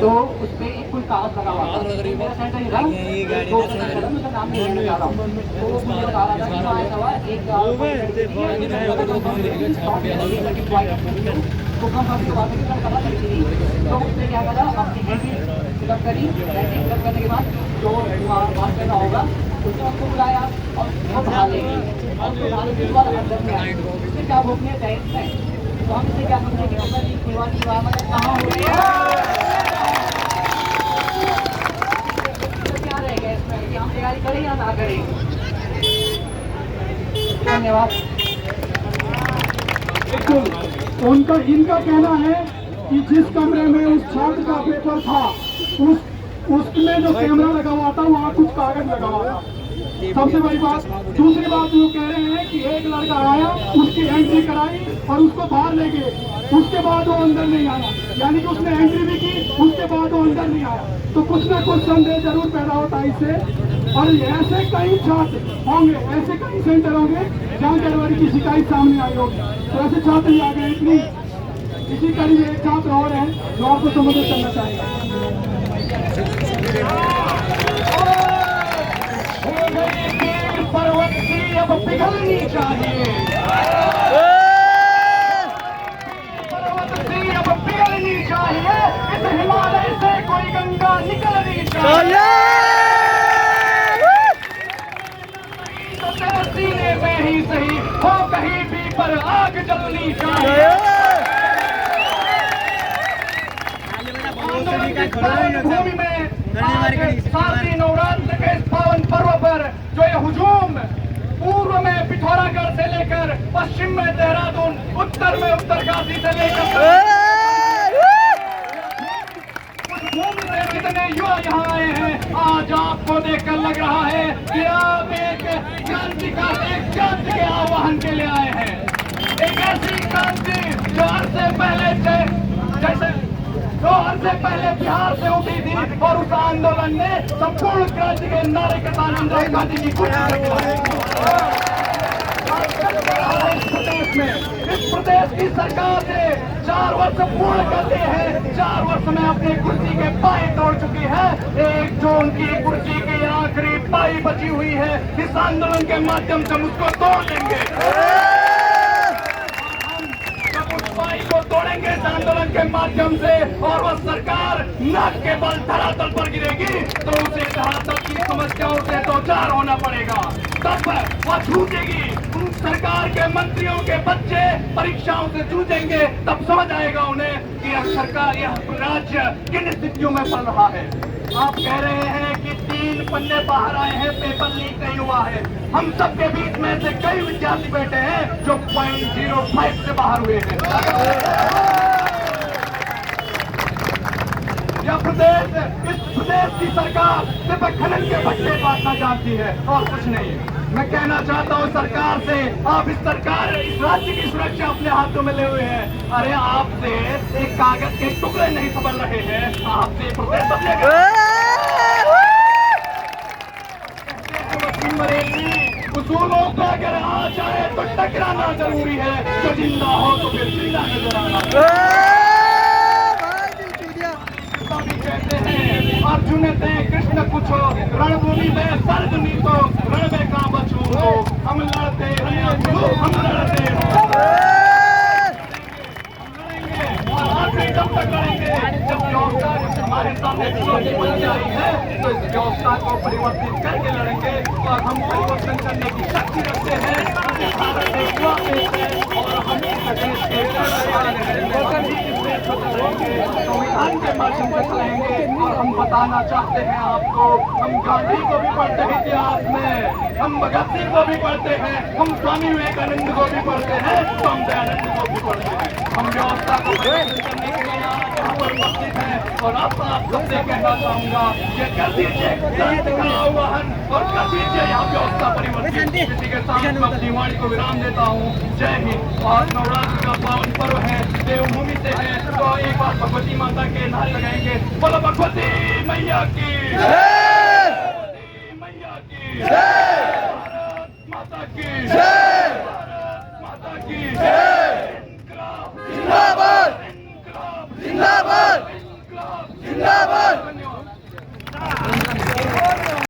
तो उस पर एक कोई कागज लगा हुआ था, मेरा सेंटर ही था, तो उसका नाम नहीं लेना चाह रहा हूँ। तो मुझे बता रहा था कि वहाँ ऐसा हुआ एक तो कम बात की बात है कि पता चलती थी। तो उसने क्या करा, अपनी एंट्री फिलअप करी, एंट्री फिलअप करने के बाद जो बात करना होगा उसने उसको बुलाया और वो बाहर ले गई, और उसको बाहर के बाद अंदर में आई। इससे क्या भोगने टेंस है, तो हम इसे क्या समझे कि अंदर की सेवा की बात मतलब कहाँ हो रही है, तो क्या रहेगा इसमें कि हम तैयारी करें या ना करें। धन्यवाद। उनका इनका कहना है कि जिस कमरे में उस छात्र का पेपर था उसमें जो कैमरा लगा हुआ था वहाँ कुछ कागज लगा हुआ था, सबसे बड़ी बात। दूसरी बात वो कह रहे हैं कि एक लड़का आया, उसकी एंट्री कराई और उसको बाहर ले गए, उसके बाद वो अंदर नहीं आया, यानी कि उसने एंट्री भी की, उसके बाद वो अंदर नहीं आया। तो कुछ ना कुछ संदेह जरूर पैदा होता है इससे। और ऐसे कई छात्र होंगे, ऐसे कई सेंटर होंगे जहाँ गड़बड़ी की शिकायत सामने आई होगी। तो ऐसे छात्र ही आ गए। इतनी इसी कड़ी में एक छात्र और है जो आपको संबोधित करना चाहेगा। पर्वत की अब पिघलनी चाहिए, पर्वत की अब पिघलनी चाहिए, इस हिमालय से कोई गंगा निकलनी चाहिए। तो तेरे सीने में ही सही हो कहीं भी पर आग जलनी चाहिए। भूमि में शारदीय नवरात्र के इस पावन पर्व पर जो ये हुजूम पूर्व में पिथौरागढ़ से लेकर पश्चिम में देहरादून, उत्तर में उत्तरकाशी से लेकर कितने युवा यहाँ आए हैं, आज आपको देखकर लग रहा है कि आप एक क्रांति के आह्वान के लिए आए हैं। एक ऐसी क्रांति जो अरसे पहले बिहार से उठी थी और उस आंदोलन ने संपूर्ण क्रांति के नारे के साथ इंदिरा गांधी की इस प्रदेश की सरकार ने 4 वर्ष पूर्ण करते हैं, 4 वर्ष में अपनी कुर्सी के पाए तोड़ चुकी है। एक जो उनकी कुर्सी की आखिरी पाई बची हुई है, इस आंदोलन के माध्यम से हम उसको तोड़ देंगे। जब उस पाई को तोड़ेंगे इस आंदोलन के माध्यम से और वह सरकार नाक के बल धरातल पर गिरेगी, तो उसे जहां तक की समस्याओं से दो चार होना पड़ेगा, तब वह छूटेगी। सरकार के मंत्रियों के बच्चे परीक्षाओं से जूझेंगे, तब समझ आएगा उन्हें कि यह सरकार, यह राज्य किन स्थितियों में पड़ रहा है। आप कह रहे हैं कि 3 पन्ने बाहर आए हैं, पेपर लीक नहीं हुआ है। हम सबके बीच में से कई विद्यार्थी बैठे हैं जो 0.05 से बाहर हुए हैं। यह प्रदेश, इस प्रदेश की सरकार सिर्फ खनन के भट्टे काटना जानती है और कुछ नहीं। मैं कहना चाहता हूँ सरकार से, आप इस राज्य की सुरक्षा अपने हाथों में ले हुए हैं। अरे आपसे एक कागज के टुकड़े नहीं संभल रहे हैं, आपसे प्रदेश उसूलों का अगर आ जाए तो टकराना जरूरी है, जो जिंदा हो तो फिर जिंदा नजर आना। कहते हैं अर्जुन ते कृष्ण पूछो, रणभूमि में सर्वनी तो रण में कहाँ बचूं। हम लड़ते हैं, हम लड़ते हैं, और आखिरी तब तक लड़ेंगे जब व्यवस्था हमारे सामने चुनौती बन जाती है, तो इस व्यवस्था को परिवर्तित करके लड़ेंगे। और हम परिवर्तन करने की शक्ति रखते हैं, और हम संविधान के माध्यम से चलाएंगे। और हम बताना चाहते हैं आपको, हम गांधी को भी पढ़ते हैं इतिहास में, हम भगत सिंह को भी पढ़ते हैं, हम स्वामी विवेकानंद को भी पढ़ते हैं, तो हम दयानंद को भी पढ़ते हैं। हम व्यवस्था को परिवर्तन करने के लिए यहाँ पर उपस्थित हैं। और अब आप सबसे कहना चाहूंगा कि कर दीजिए क्रांति का आह्वान और कर दीजिए यहाँ व्यवस्था परिवर्तित। इसी के साथ मैं अपनी वाणी को विराम देता हूँ। जय हिंद। और नवरात्र का पावन पर्व है, देवभूमि से है, तो एक बार भगवती माता के नारे लगाएंगे। बोलो भगवती मैया की जय, मैया की जय, भारत माता की जय, भारत माता की जय।